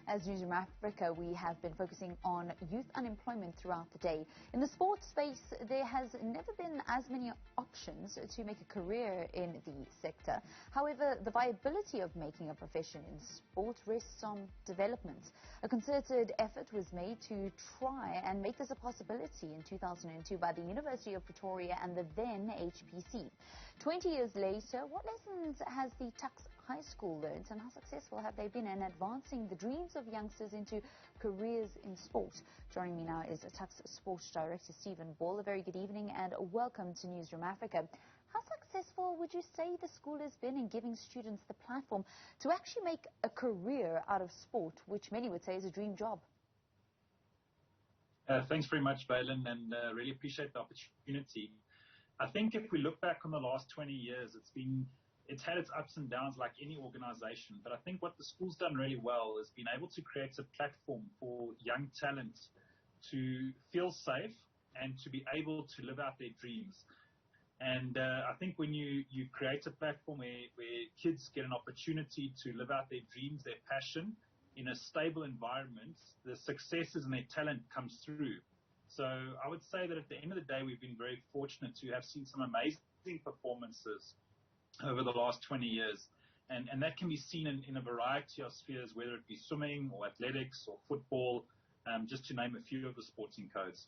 As Newsroom Africa, we have been focusing on youth unemployment throughout the day. In the sports space, there has never been as many options to make a career in the sector. However, the viability of making a profession in sport rests on development. A concerted effort was made to try and make this a possibility in 2002 by the University of Pretoria and the then HPC. 20 years later, what lessons has the Tuks High School learned, and how successful have they been in advancing the dreams of youngsters into careers in sport? Joining me now is Tuks Sports Director Stephen Ball. A very good evening and welcome to Newsroom Africa. How successful would you say the school has been in giving students the platform to actually make a career out of sport, which many would say is a dream job? Thanks very much, Valen, and really appreciate the opportunity. I think if we look back on the last 20 years, it's had its ups and downs like any organization. But I think what the school's done really well is been able to create a platform for young talent to feel safe and to be able to live out their dreams. And I think when you create a platform where kids get an opportunity to live out their dreams, their passion, in a stable environment, the successes and their talent comes through. So I would say that at the end of the day, we've been very fortunate to have seen some amazing performances over the last 20 years. And that can be seen in a variety of spheres, whether it be swimming or athletics or football, just to name a few of the sporting codes.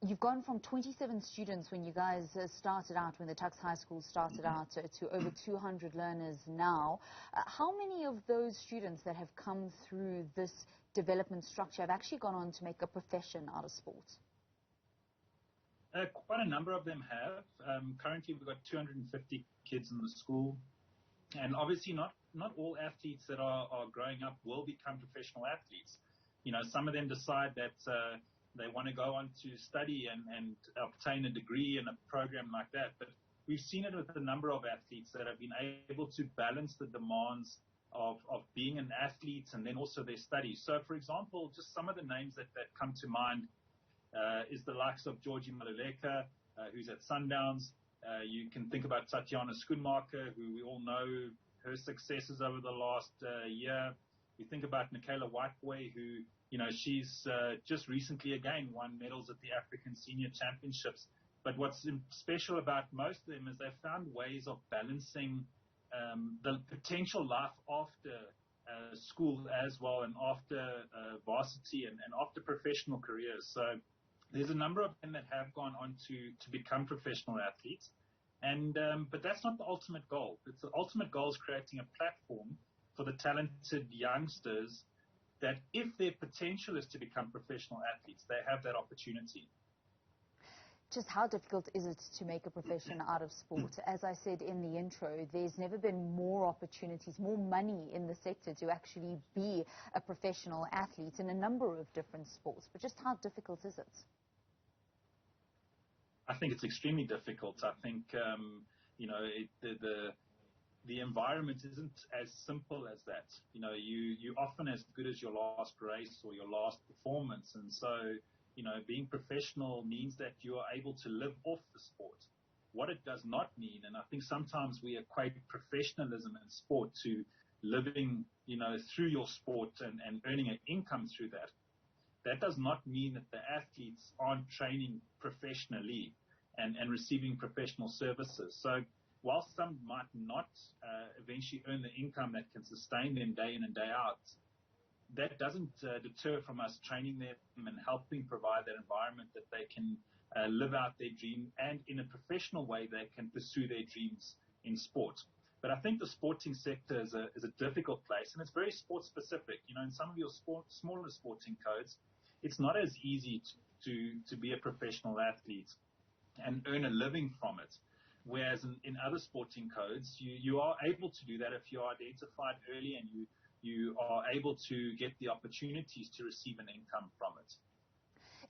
You've gone from 27 students when you guys started out, when the Tuks High School started out, to over 200 learners now. How many of those students that have come through this development structure have actually gone on to make a profession out of sport? Quite a number of them have. Currently, we've got 250 kids in the school. And obviously, not all athletes that are growing up will become professional athletes. You know, some of them decide that they want to go on to study and obtain a degree in a program like that. But we've seen it with a number of athletes that have been able to balance the demands of being an athlete and then also their studies. So, for example, just some of the names that come to mind is the likes of Georgie Maluleka, who's at Sundowns. You can think about Tatiana Schoenmaker, who we all know her successes over the last year. You think about Michaela Whiteboy, who, you know, she's just recently again won medals at the African Senior Championships. But what's special about most of them is they've found ways of balancing the potential life after school as well, and after varsity and after professional careers. So there's a number of them that have gone on to become professional athletes. And but that's not the ultimate goal. The ultimate goal is creating a platform for the talented youngsters that if their potential is to become professional athletes, they have that opportunity. Just how difficult is it to make a profession out of sport? As I said in the intro, there's never been more opportunities, more money in the sector to actually be a professional athlete in a number of different sports. But just how difficult is it? I think it's extremely difficult. I think, you know, the environment isn't as simple as that. You know, you're often as good as your last race or your last performance. And so, you know, being professional means that you are able to live off the sport. What it does not mean, and I think sometimes we equate professionalism in sport to living, you know, through your sport and earning an income through that. That does not mean that the athletes aren't training professionally and receiving professional services. So while some might not eventually earn the income that can sustain them day in and day out, that doesn't deter from us training them and helping provide that environment that they can live out their dream, and in a professional way they can pursue their dreams in sport. But I think the sporting sector is a difficult place, and it's very sport specific. You know, in some of your smaller sporting codes, it's not as easy to be a professional athlete and earn a living from it. Whereas in other sporting codes, you are able to do that if you are identified early and you are able to get the opportunities to receive an income from it.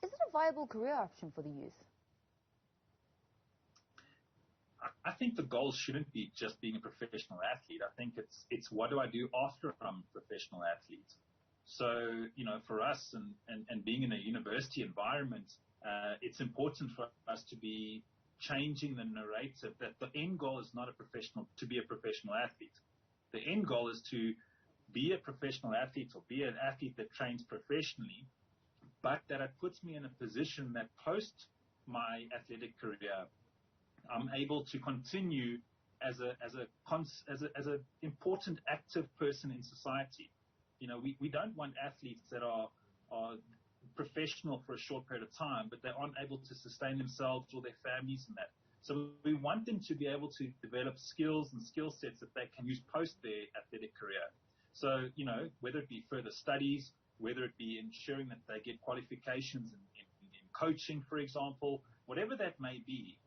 Is it a viable career option for the youth? I think the goal shouldn't be just being a professional athlete. I think it's what do I do after I'm a professional athlete? So, you know, for us and being in a university environment, it's important for us to be changing the narrative that the end goal is not to be a professional athlete. The end goal is to be a professional athlete or be an athlete that trains professionally, but that it puts me in a position that post my athletic career, I'm able to continue as a important active person in society. We don't want athletes that are professional for a short period of time, but they aren't able to sustain themselves or their families and that. So we want them to be able to develop skills and skill sets that they can use post their athletic career. So, whether it be further studies, whether it be ensuring that they get qualifications in coaching, for example, whatever that may be,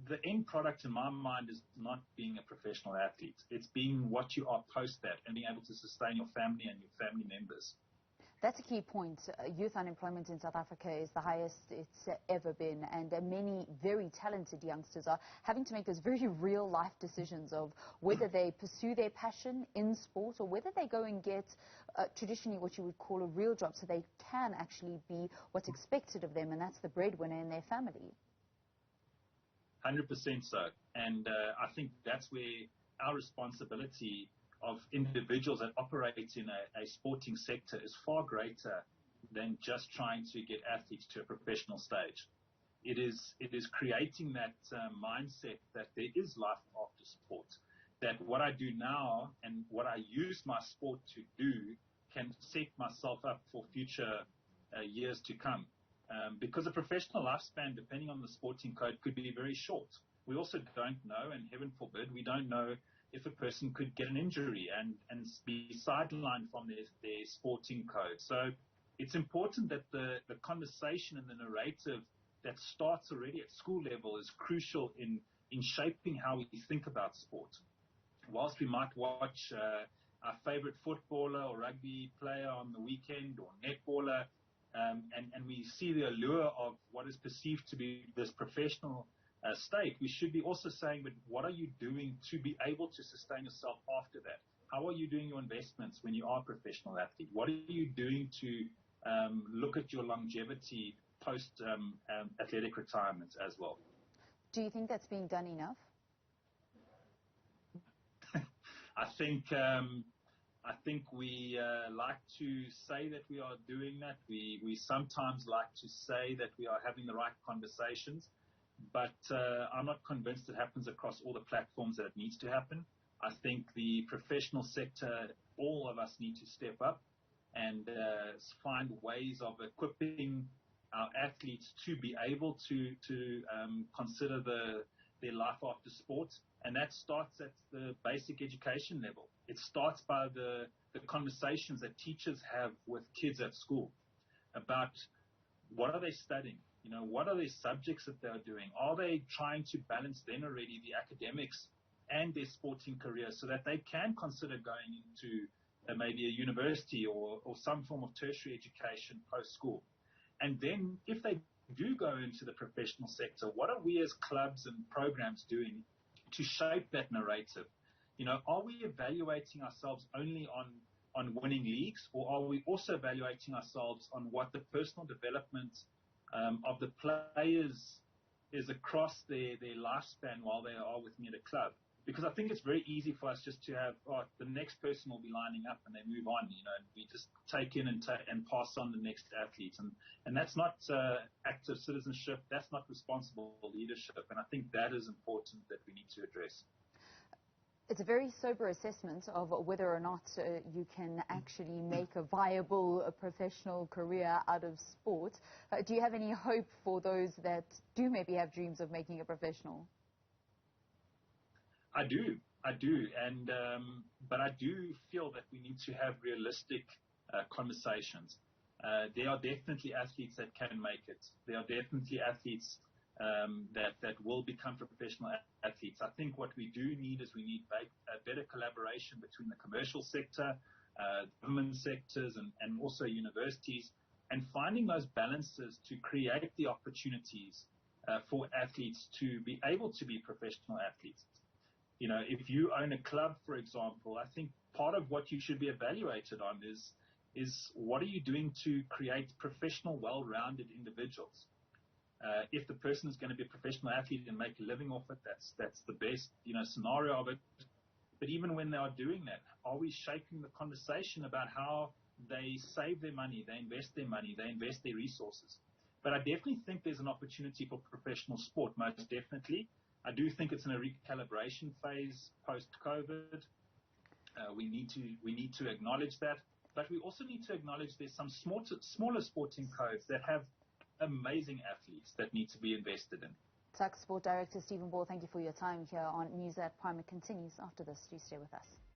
the end product in my mind is not being a professional athlete. It's being what you are post that and being able to sustain your family and your family members. That's a key point. Youth unemployment in South Africa is the highest it's ever been, and many very talented youngsters are having to make those very real life decisions of whether they pursue their passion in sport or whether they go and get traditionally what you would call a real job so they can actually be what's expected of them, and that's the breadwinner in their family. 100% so. And I think that's where our responsibility of individuals that operate in a sporting sector is far greater than just trying to get athletes to a professional stage. It is creating that mindset that there is life after sport, that what I do now and what I use my sport to do can set myself up for future years to come. Because a professional lifespan, depending on the sporting code, could be very short. We also don't know, and heaven forbid, we don't know if a person could get an injury and be sidelined from their sporting code. So it's important that the conversation and the narrative that starts already at school level is crucial in shaping how we think about sport. Whilst we might watch our favorite footballer or rugby player on the weekend or netballer, and we see the allure of what is perceived to be this professional state, we should be also saying, but what are you doing to be able to sustain yourself after that? How are you doing your investments when you are a professional athlete? What are you doing to look at your longevity post athletic retirement as well? Do you think that's being done enough? I think we like to say that we are doing that. We sometimes like to say that we are having the right conversations, but I'm not convinced it happens across all the platforms that it needs to happen. I think the professional sector, all of us need to step up and find ways of equipping our athletes to be able to consider their life after sport. And that starts at the basic education level. It starts by the conversations that teachers have with kids at school about what are they studying? What are the subjects that they're doing? Are they trying to balance then already the academics and their sporting career so that they can consider going into maybe a university or some form of tertiary education post-school? And then if they do go into the professional sector, what are we as clubs and programs doing to shape that narrative? Are we evaluating ourselves only on winning leagues, or are we also evaluating ourselves on what the personal development of the players is across their lifespan while they are with me at a club? Because I think it's very easy for us just to have, the next person will be lining up and they move on, and we just take in and pass on the next athlete. And that's not active citizenship. That's not responsible leadership. And I think that is important that we need to address. It's a very sober assessment of whether or not you can actually make a viable professional career out of sport. Do you have any hope for those that do maybe have dreams of making a professional? I do, and but I do feel that we need to have realistic conversations. There are definitely athletes that can make it. There are definitely athletes that will become professional athletes. I think what we do need is we need a better collaboration between the commercial sector, government sectors, and also universities, and finding those balances to create the opportunities for athletes to be able to be professional athletes. If you own a club, for example, I think part of what you should be evaluated on is what are you doing to create professional, well-rounded individuals? If the person is going to be a professional athlete and make a living off it, that's the best, scenario of it. But even when they are doing that, are we shaping the conversation about how they save their money, they invest their money, they invest their resources? But I definitely think there's an opportunity for professional sport, most definitely. I do think it's in a recalibration phase post-COVID. We need to acknowledge that, but we also need to acknowledge there's some smaller sporting codes that have amazing athletes that need to be invested in. Tuks Sport Director Stephen Ball, thank you for your time here on News at Prime. It continues after this. Do stay with us.